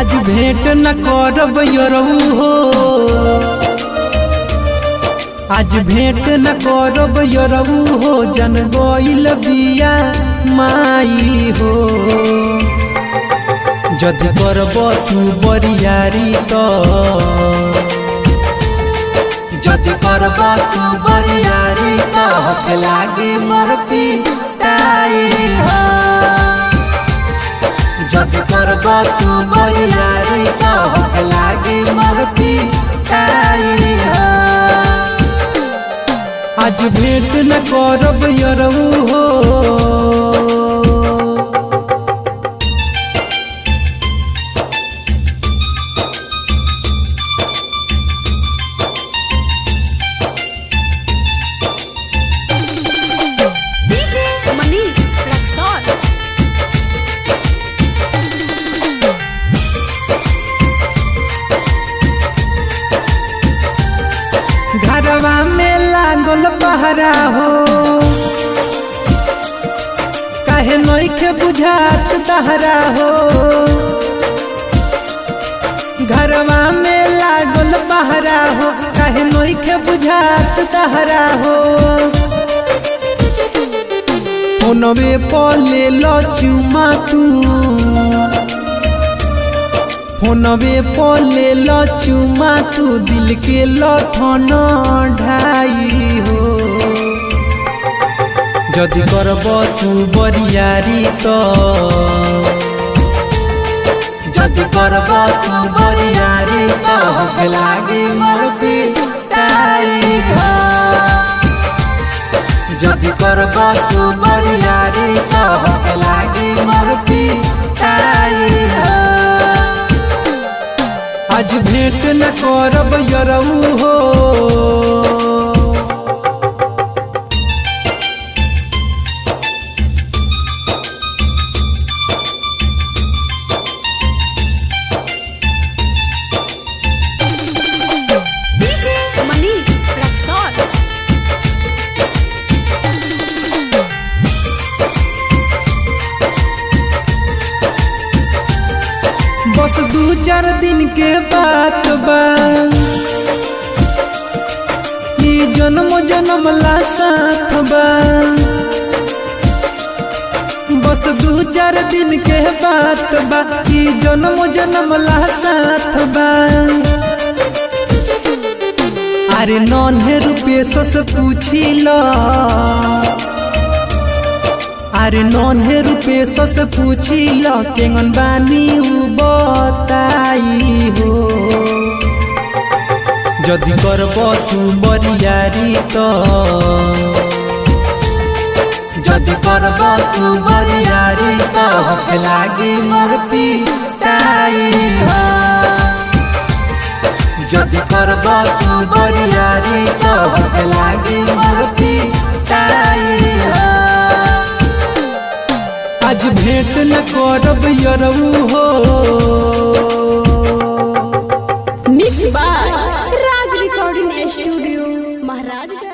आज भेंट न करब यरऊ हो, आज भेंट न करब यरऊ हो, जन गइल बिया माई हो। जदि करब तू बरियारी तो, जदि करब तू बरियारी तो हक लागी मोर पिटाई हो। जदि करब तू बरियारी तो हक लागी मोर पिटाई हो। आज भेंट न करब यरऊ हो, घरवा में लागल पहरा हो, काहे नइखे बुझात तहरा हो। घरवा में लागल पहरा हो, काहे नइखे बुझात तहरा हो। फोनवे पर ले लो चुमा तू, फोनवे पर ले लो चुमा तू, दिल के लठन ढाई हो। जदि करब तू बरियारी तो, जदि करब तू बरियारी तो हक लागी मोर पिटाई हो। जदि करब तू बरियारी तो हक लागी मोर पिटाई हो। आज भेंट न करब यरऊ हो, बस 2-4 दिन के बात बा, ई जन्म जन्म ला साथ बा। बस 2-4 दिन के बात बा, ई जन्म जन्म ला साथ बा। अरे नन्हे रुपये से पूछी लो, अरे नन्हे रुपये से पूछी लो, केंगन बानी उ बताई हो। जदि करब तू बरियारी तो, जदि करब तू बरियारी तो हक लागी मोर पिटाई हो। जदि करब तू बरियारी तो हक लागी मोर पिटाई हो। आज भेंट न करब यरऊ हो। Mix by Raj recording studio Maharajganj.